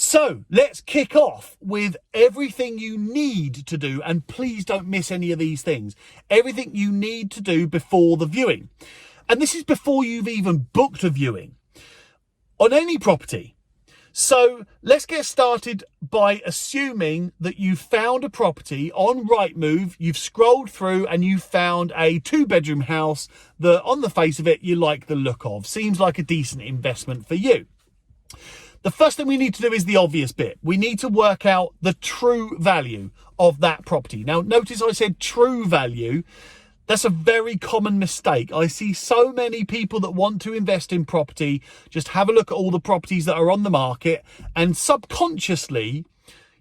So let's kick off with everything you need to do, and please don't miss any of these things. Everything you need to do before the viewing. And this is before you've even booked a viewing on any property. So let's get started by assuming that you found a property on Rightmove, you've scrolled through and you found a 2-bedroom house that on the face of it, you like the look of. Seems like a decent investment for you. The first thing we need to do is the obvious bit. We need to work out the true value of that property. Now, notice I said true value. That's a very common mistake. I see so many people that want to invest in property, just have a look at all the properties that are on the market, and subconsciously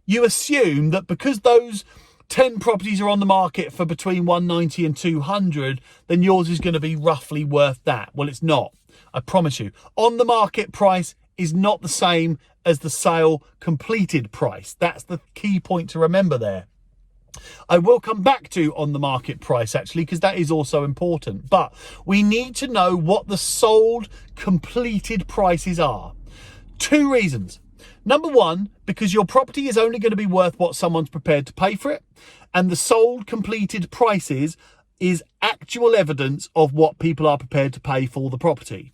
you assume that because those 10 properties are on the market for between 190 and 200, then yours is going to be roughly worth that. Well, it's not. I promise you. On the market price is not the same as the sale completed price. That's the key point to remember there. I will come back to on the market price actually, because that is also important. But we need to know what the sold completed prices are. 2 reasons. Number 1, because your property is only going to be worth what someone's prepared to pay for it. And the sold completed prices is actual evidence of what people are prepared to pay for the property.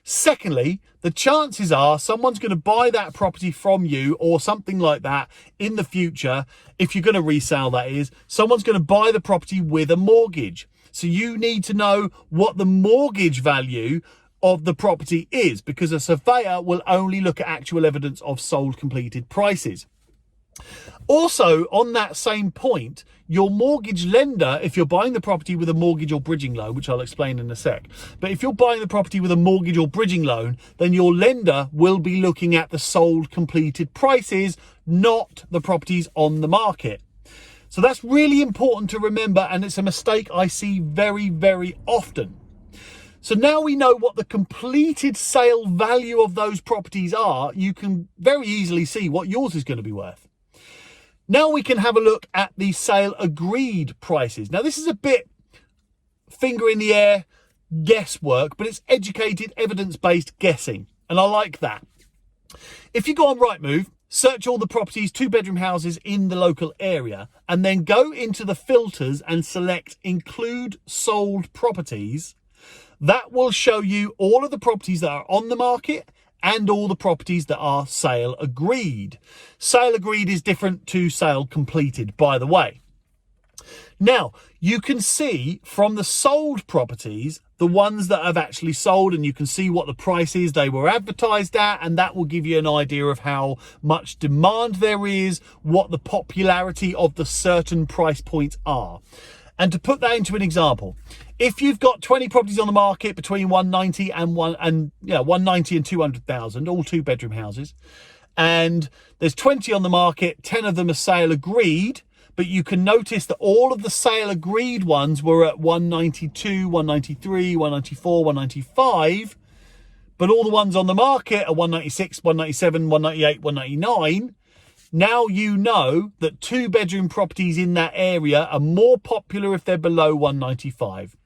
Secondly, the chances are someone's going to buy that property from you or something like that in the future. If you're going to resell, that is, someone's going to buy the property with a mortgage. So you need to know what the mortgage value of the property is, because a surveyor will only look at actual evidence of sold completed prices. Also, on that same point, your mortgage lender, if you're buying the property with a mortgage or bridging loan, which I'll explain in a sec, but if you're buying the property with a mortgage or bridging loan, then your lender will be looking at the sold completed prices, not the properties on the market. So that's really important to remember, and it's a mistake I see very, very often. So now we know what the completed sale value of those properties are, you can very easily see what yours is going to be worth. Now we can have a look at the sale agreed prices. Now this is a bit finger in the air guesswork, but it's educated evidence-based guessing. And I like that. If you go on Rightmove, search all the properties, 2-bedroom houses in the local area, and then go into the filters and select include sold properties, that will show you all of the properties that are on the market and all the properties that are sale agreed. Sale agreed is different to sale completed, by the way. Now, you can see from the sold properties, the ones that have actually sold, and you can see what the prices they were advertised at, and that will give you an idea of how much demand there is, what the popularity of the certain price points are. And to put that into an example, if you've got 20 properties on the market between 190 and 190 and 200,000, all 2-bedroom houses, and there's 20 on the market, 10 of them are sale agreed, but you can notice that all of the sale agreed ones were at 192, 193, 194, 195, but all the ones on the market are 196, 197, 198, 199. Now you know that 2-bedroom properties in that area are more popular if they're below 195.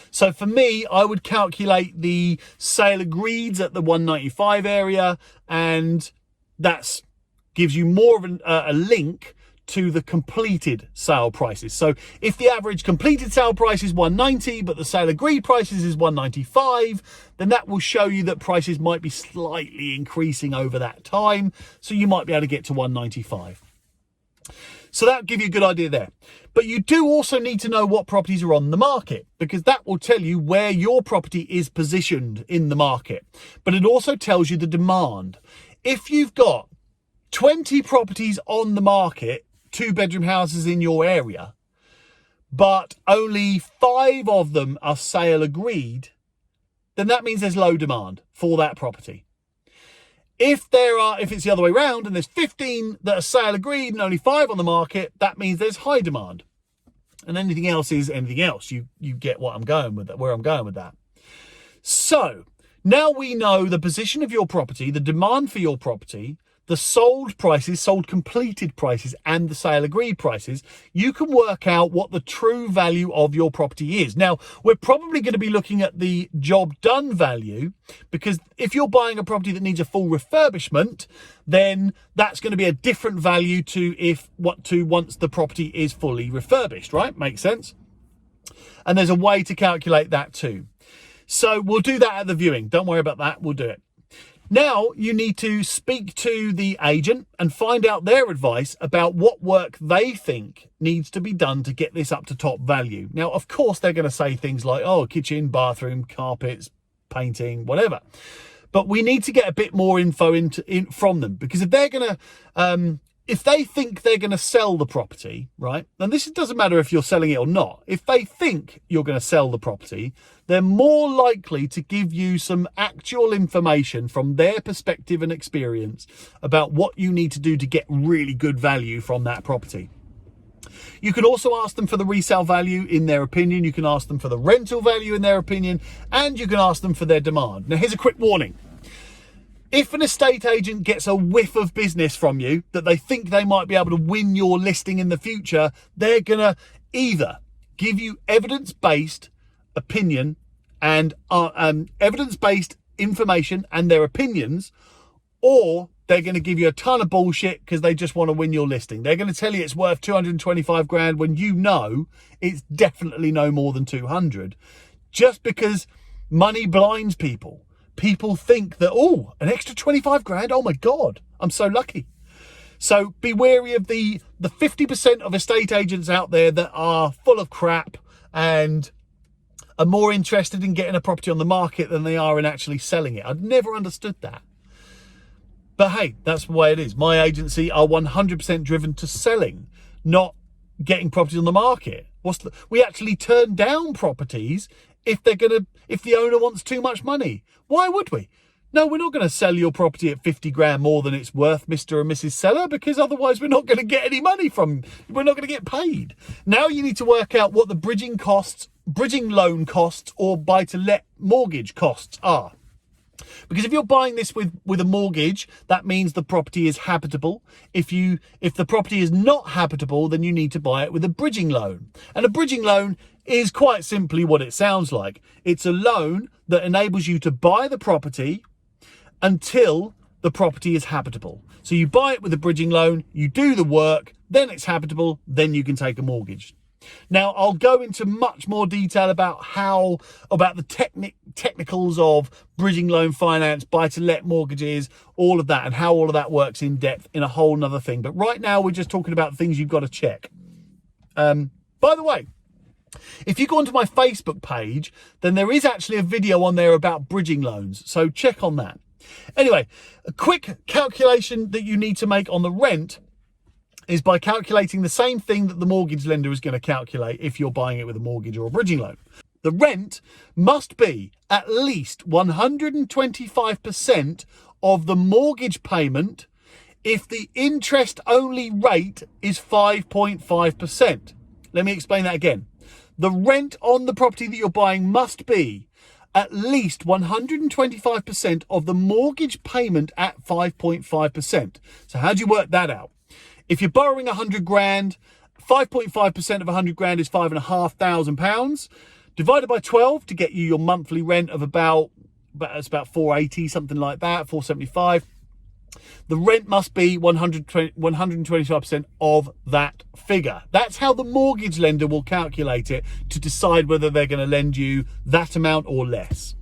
So for me, I would calculate the sale agreeds at the 195 area, and that gives you more of a link to the completed sale prices. So if the average completed sale price is 190, but the sale agreed prices is 195, then that will show you that prices might be slightly increasing over that time. So you might be able to get to 195. So that'll give you a good idea there. But you do also need to know what properties are on the market, because that will tell you where your property is positioned in the market. But it also tells you the demand. If you've got 20 properties on the market, 2-bedroom houses in your area, but only 5 of them are sale agreed, then that means there's low demand for that property. If it's the other way around and there's 15 that are sale agreed and only 5 on the market, that means there's high demand. And anything else is anything else. You get what I'm going with that, where I'm going with that. So now we know the position of your property, the demand for your property, the sold prices, sold completed prices, and the sale agreed prices, you can work out what the true value of your property is. Now, we're probably going to be looking at the job done value, because if you're buying a property that needs a full refurbishment, then that's going to be a different value to once the property is fully refurbished, right? Makes sense? And there's a way to calculate that too. So we'll do that at the viewing. Don't worry about that. We'll do it. Now you need to speak to the agent and find out their advice about what work they think needs to be done to get this up to top value. Now, of course, they're going to say things like, oh, kitchen, bathroom, carpets, painting, whatever. But we need to get a bit more info from them, because if they're going to, if they think they're going to sell the property, right, and this doesn't matter if you're selling it or not, if they think you're going to sell the property, they're more likely to give you some actual information from their perspective and experience about what you need to do to get really good value from that property. You can also ask them for the resale value in their opinion. You can ask them for the rental value in their opinion, and you can ask them for their demand. Now, here's a quick warning. If an estate agent gets a whiff of business from you that they think they might be able to win your listing in the future, they're going to either give you evidence-based opinion and evidence-based information and their opinions, or they're going to give you a ton of bullshit because they just want to win your listing. They're going to tell you it's worth 225 grand when you know it's definitely no more than 200, just because money blinds people. People think that, oh, an extra 25 grand, oh my God, I'm so lucky. So be wary of the 50% of estate agents out there that are full of crap and are more interested in getting a property on the market than they are in actually selling it. I've never understood that. But hey, that's the way it is. My agency are 100% driven to selling, not getting properties on the market. We actually turn down properties if the owner wants too much money. Why would we? No, we're not going to sell your property at 50 grand more than it's worth, Mr. and Mrs. Seller, because otherwise we're not going to get any money we're not going to get paid. Now you need to work out what the bridging loan costs or buy-to-let mortgage costs are. Because if you're buying this with a mortgage, that means the property is habitable. If the property is not habitable, then you need to buy it with a bridging loan. And a bridging loan is quite simply what it sounds like. It's a loan that enables you to buy the property until the property is habitable. So you buy it with a bridging loan, you do the work, then it's habitable, then you can take a mortgage. Now, I'll go into much more detail about the technicals of bridging loan finance, buy-to-let mortgages, all of that, and how all of that works in depth in a whole nother thing. But right now, we're just talking about things you've got to check. By the way, if you go onto my Facebook page, then there is actually a video on there about bridging loans. So check on that. Anyway, a quick calculation that you need to make on the rent is by calculating the same thing that the mortgage lender is going to calculate if you're buying it with a mortgage or a bridging loan. The rent must be at least 125% of the mortgage payment if the interest-only rate is 5.5%. Let me explain that again. The rent on the property that you're buying must be at least 125% of the mortgage payment at 5.5%. So how do you work that out? If you're borrowing 100 grand, 5.5% of 100 grand is £5,500, divided by 12 to get you your monthly rent of about 480, something like that, 475. The rent must be 125% of that figure. That's how the mortgage lender will calculate it to decide whether they're going to lend you that amount or less.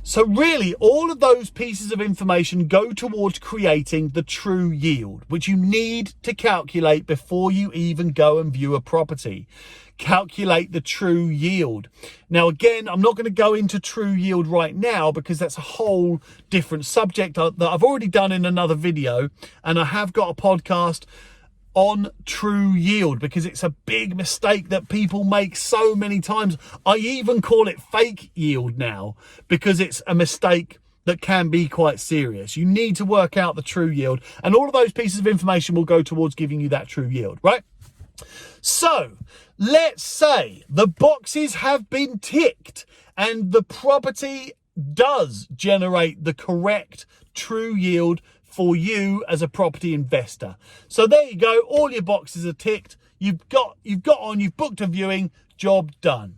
So really, all of those pieces of information go towards creating the true yield, which you need to calculate before you even go and view a property. Calculate the true yield. Now, again, I'm not going to go into true yield right now because that's a whole different subject that I've already done in another video, and I have got a podcast on true yield because it's a big mistake that people make so many times. I even call it fake yield now because it's a mistake that can be quite serious. You need to work out the true yield, and all of those pieces of information will go towards giving you that true yield, right? So let's say the boxes have been ticked and the property does generate the correct true yield for you as a property investor. So there you go. All your boxes are ticked. You've booked a viewing, job done.